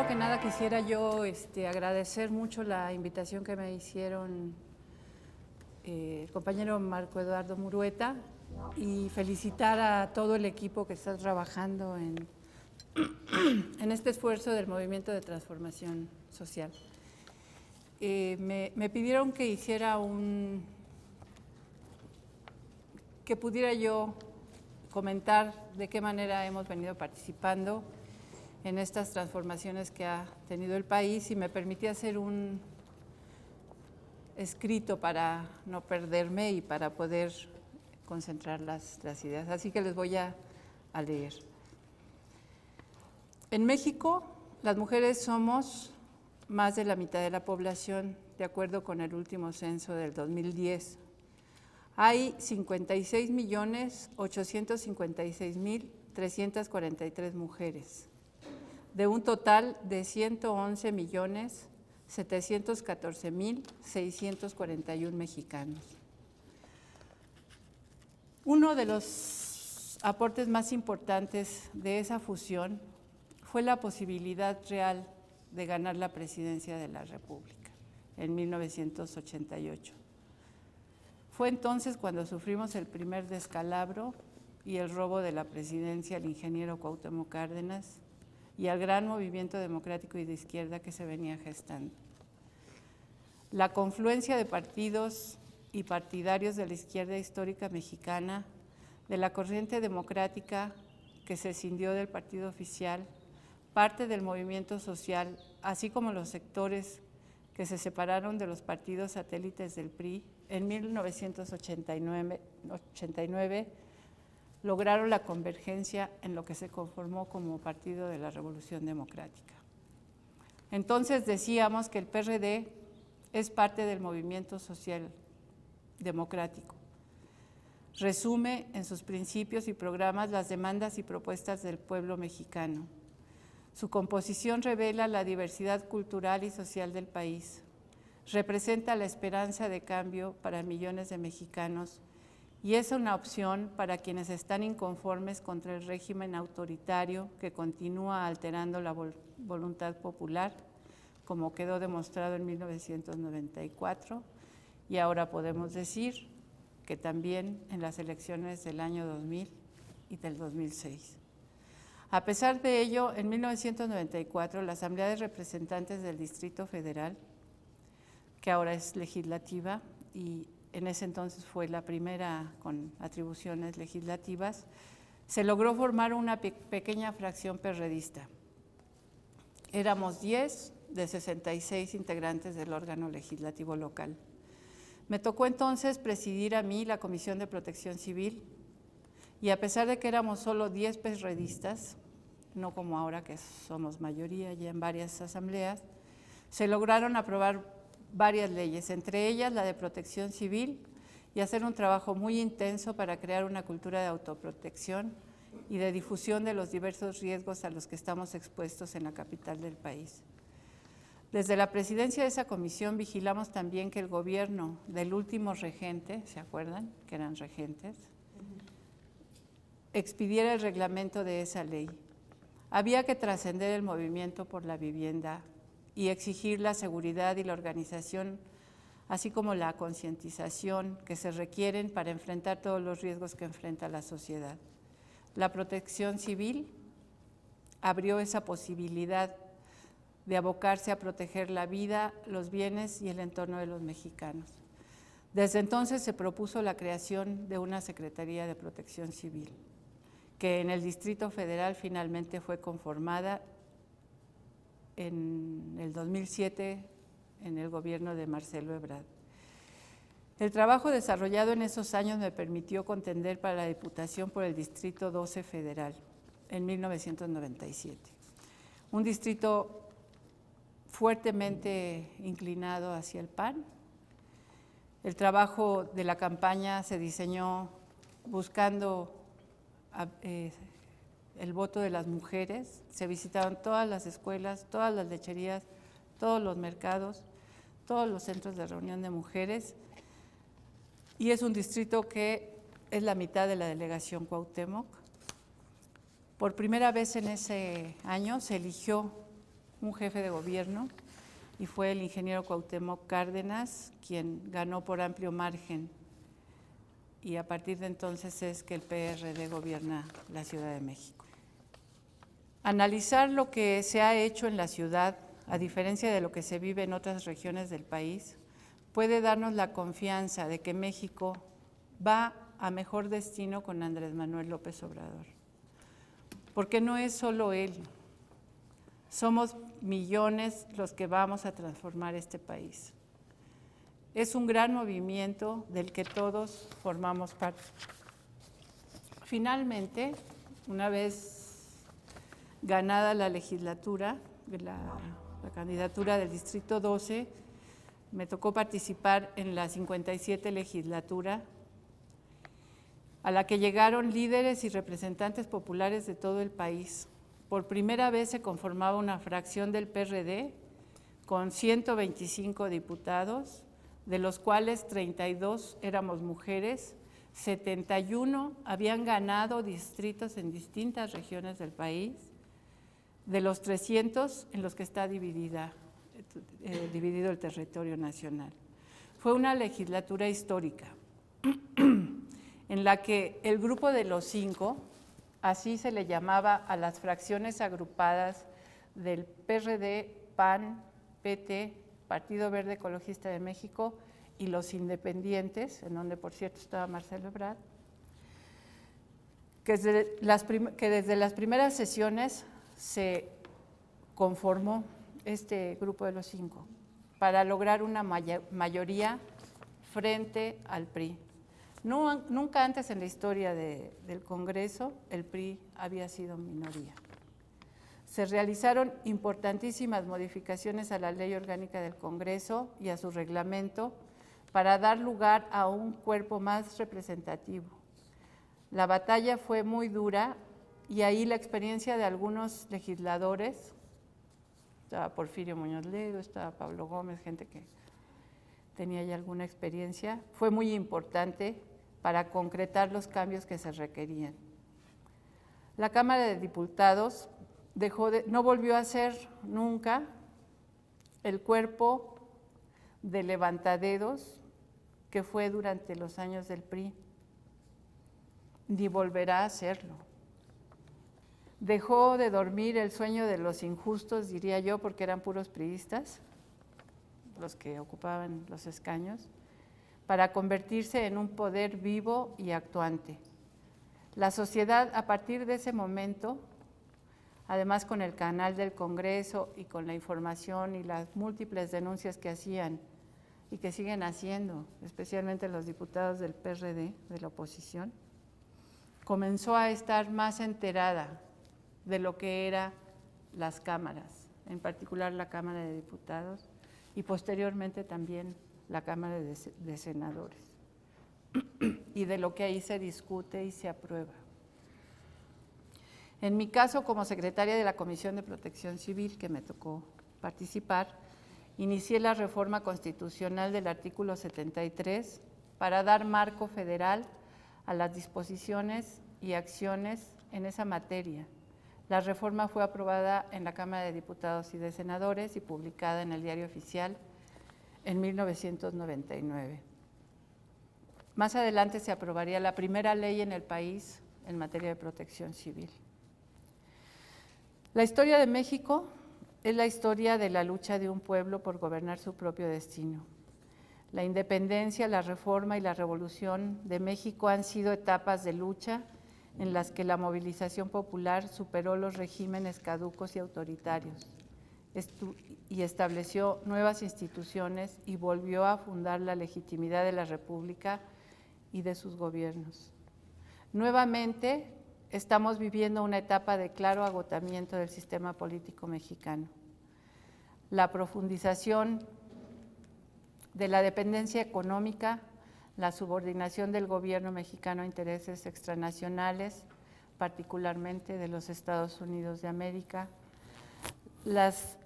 Primero que nada quisiera yo agradecer mucho la invitación que me hicieron el compañero Marco Eduardo Murueta y felicitar a todo el equipo que está trabajando en este esfuerzo del movimiento de transformación social. Me pidieron que hiciera que pudiera yo comentar de qué manera hemos venido participando en estas transformaciones que ha tenido el país y me permití hacer un escrito para no perderme y para poder concentrar las ideas. Así que les voy a leer. En México, las mujeres somos más de la mitad de la población, de acuerdo con el último censo del 2010. Hay 56.856.343 mujeres, de un total de 111.714.641 mexicanos. Uno de los aportes más importantes de esa fusión fue la posibilidad real de ganar la presidencia de la República en 1988. Fue entonces cuando sufrimos el primer descalabro y el robo de la presidencia al ingeniero Cuauhtémoc Cárdenas y al gran movimiento democrático y de izquierda que se venía gestando. La confluencia de partidos y partidarios de la izquierda histórica mexicana, de la corriente democrática que se escindió del partido oficial, parte del movimiento social, así como los sectores que se separaron de los partidos satélites del PRI, en 1989 lograron la convergencia en lo que se conformó como Partido de la Revolución Democrática. Entonces decíamos que el PRD es parte del movimiento social democrático. Resume en sus principios y programas las demandas y propuestas del pueblo mexicano. Su composición revela la diversidad cultural y social del país. Representa la esperanza de cambio para millones de mexicanos y es una opción para quienes están inconformes contra el régimen autoritario que continúa alterando la voluntad popular, como quedó demostrado en 1994, y ahora podemos decir que también en las elecciones del año 2000 y del 2006. A pesar de ello, en 1994, la Asamblea de Representantes del Distrito Federal, que ahora es legislativa y en ese entonces fue la primera con atribuciones legislativas, se logró formar una pequeña fracción perredista. Éramos 10 de 66 integrantes del órgano legislativo local. Me tocó entonces presidir a mí la Comisión de Protección Civil y a pesar de que éramos solo 10 perredistas, no como ahora que somos mayoría ya en varias asambleas, se lograron aprobar varias leyes, entre ellas la de protección civil, y hacer un trabajo muy intenso para crear una cultura de autoprotección y de difusión de los diversos riesgos a los que estamos expuestos en la capital del país. Desde la presidencia de esa comisión vigilamos también que el gobierno del último regente, ¿se acuerdan que eran regentes?, expidiera el reglamento de esa ley. Había que trascender el movimiento por la vivienda y exigir la seguridad y la organización, así como la concientización que se requieren para enfrentar todos los riesgos que enfrenta la sociedad. La protección civil abrió esa posibilidad de abocarse a proteger la vida, los bienes y el entorno de los mexicanos. Desde entonces se propuso la creación de una Secretaría de Protección Civil, que en el Distrito Federal finalmente fue conformada en el 2007 en el gobierno de Marcelo Ebrard. El trabajo desarrollado en esos años me permitió contender para la Diputación por el Distrito 12 Federal en 1997. Un distrito fuertemente inclinado hacia el PAN. El trabajo de la campaña se diseñó buscando el voto de las mujeres, se visitaron todas las escuelas, todas las lecherías, todos los mercados, todos los centros de reunión de mujeres, y es un distrito que es la mitad de la delegación Cuauhtémoc. Por primera vez en ese año se eligió un jefe de gobierno, y fue el ingeniero Cuauhtémoc Cárdenas quien ganó por amplio margen, y a partir de entonces es que el PRD gobierna la Ciudad de México. Analizar lo que se ha hecho en la ciudad, a diferencia de lo que se vive en otras regiones del país, puede darnos la confianza de que México va a mejor destino con Andrés Manuel López Obrador. Porque no es solo él, somos millones los que vamos a transformar este país. Es un gran movimiento del que todos formamos parte. Finalmente, una vez ganada la legislatura, la candidatura del Distrito 12, me tocó participar en la 57 legislatura, a la que llegaron líderes y representantes populares de todo el país. Por primera vez se conformaba una fracción del PRD con 125 diputados, de los cuales 32 éramos mujeres, 71 habían ganado distritos en distintas regiones del país, de los 300 en los que está dividido el territorio nacional. Fue una legislatura histórica en la que el grupo de los 5, así se le llamaba a las fracciones agrupadas del PRD, PAN, PT, Partido Verde Ecologista de México y los independientes, en donde por cierto estaba Marcelo Ebrard, que desde las primeras sesiones se conformó este grupo de los 5 para lograr una mayoría frente al PRI. Nunca antes en la historia del Congreso el PRI había sido minoría. Se realizaron importantísimas modificaciones a la Ley Orgánica del Congreso y a su reglamento para dar lugar a un cuerpo más representativo. La batalla fue muy dura y ahí la experiencia de algunos legisladores, estaba Porfirio Muñoz Ledo, estaba Pablo Gómez, gente que tenía ya alguna experiencia, fue muy importante para concretar los cambios que se requerían. La Cámara de Diputados no volvió a ser nunca el cuerpo de levantadedos que fue durante los años del PRI, ni volverá a serlo. Dejó de dormir el sueño de los injustos, diría yo, porque eran puros priistas los que ocupaban los escaños, para convertirse en un poder vivo y actuante. La sociedad, a partir de ese momento, además con el canal del Congreso y con la información y las múltiples denuncias que hacían y que siguen haciendo, especialmente los diputados del PRD, de la oposición, comenzó a estar más enterada de lo que eran las cámaras, en particular la Cámara de Diputados y posteriormente también la Cámara de Senadores, y de lo que ahí se discute y se aprueba. En mi caso, como secretaria de la Comisión de Protección Civil, que me tocó participar, inicié la reforma constitucional del artículo 73 para dar marco federal a las disposiciones y acciones en esa materia. La reforma fue aprobada en la Cámara de Diputados y de Senadores y publicada en el Diario Oficial en 1999. Más adelante se aprobaría la primera ley en el país en materia de protección civil. La historia de México es la historia de la lucha de un pueblo por gobernar su propio destino. La independencia, la reforma y la revolución de México han sido etapas de lucha en las que la movilización popular superó los regímenes caducos y autoritarios y estableció nuevas instituciones y volvió a fundar la legitimidad de la República y de sus gobiernos. Nuevamente, estamos viviendo una etapa de claro agotamiento del sistema político mexicano. La profundización de la dependencia económica, la subordinación del gobierno mexicano a intereses extranacionales, particularmente de los Estados Unidos de América, las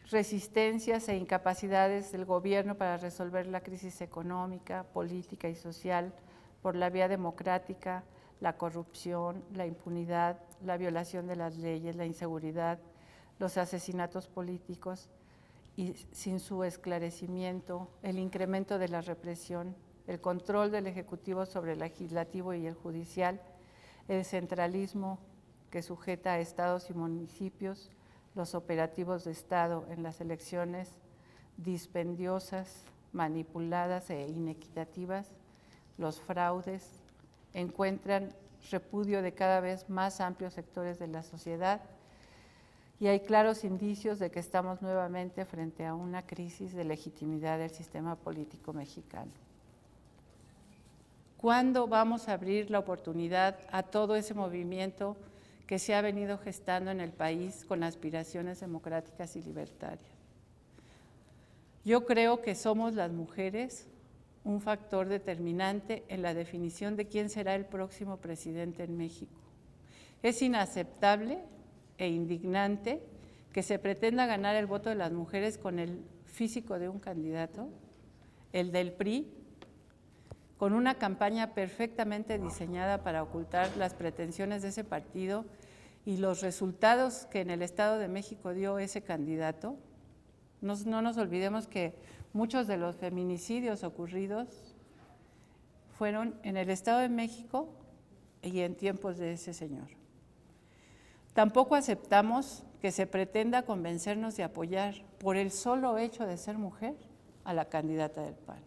resistencias e incapacidades del gobierno para resolver la crisis económica, política y social por la vía democrática, la corrupción, la impunidad, la violación de las leyes, la inseguridad, los asesinatos políticos y sin su esclarecimiento, el incremento de la represión, el control del Ejecutivo sobre el Legislativo y el Judicial, el centralismo que sujeta a estados y municipios, los operativos de Estado en las elecciones dispendiosas, manipuladas e inequitativas, los fraudes, encuentran repudio de cada vez más amplios sectores de la sociedad y hay claros indicios de que estamos nuevamente frente a una crisis de legitimidad del sistema político mexicano. ¿Cuándo vamos a abrir la oportunidad a todo ese movimiento que se ha venido gestando en el país con aspiraciones democráticas y libertarias? Yo creo que somos las mujeres un factor determinante en la definición de quién será el próximo presidente en México. Es inaceptable e indignante que se pretenda ganar el voto de las mujeres con el físico de un candidato, el del PRI, con una campaña perfectamente diseñada para ocultar las pretensiones de ese partido y los resultados que en el Estado de México dio ese candidato. No nos olvidemos que muchos de los feminicidios ocurridos fueron en el Estado de México y en tiempos de ese señor. Tampoco aceptamos que se pretenda convencernos de apoyar por el solo hecho de ser mujer a la candidata del PAN.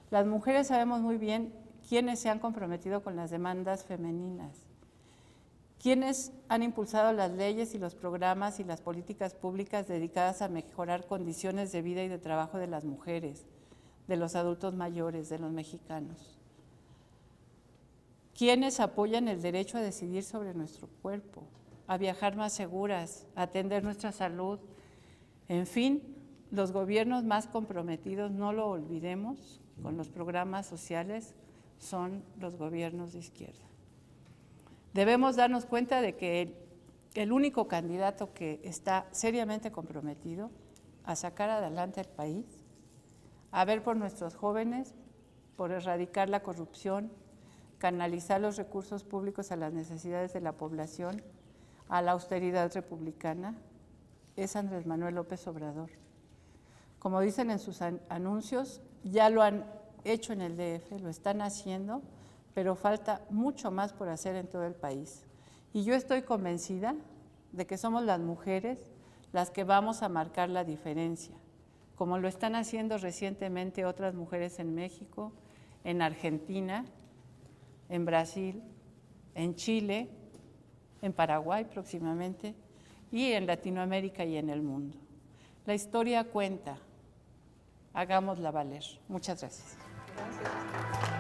Las mujeres sabemos muy bien quiénes se han comprometido con las demandas femeninas, quiénes han impulsado las leyes y los programas y las políticas públicas dedicadas a mejorar condiciones de vida y de trabajo de las mujeres, de los adultos mayores, de los mexicanos. Quiénes apoyan el derecho a decidir sobre nuestro cuerpo, a viajar más seguras, a atender nuestra salud. En fin, los gobiernos más comprometidos, no lo olvidemos, con los programas sociales, son los gobiernos de izquierda. Debemos darnos cuenta de que el único candidato que está seriamente comprometido a sacar adelante al país, a ver por nuestros jóvenes, por erradicar la corrupción, canalizar los recursos públicos a las necesidades de la población, a la austeridad republicana, es Andrés Manuel López Obrador. Como dicen en sus anuncios, ya lo han hecho en el DF, lo están haciendo, pero falta mucho más por hacer en todo el país. Y yo estoy convencida de que somos las mujeres las que vamos a marcar la diferencia, como lo están haciendo recientemente otras mujeres en México, en Argentina, en Brasil, en Chile, en Paraguay próximamente, y en Latinoamérica y en el mundo. La historia cuenta, hagámosla valer. Muchas gracias. Gracias.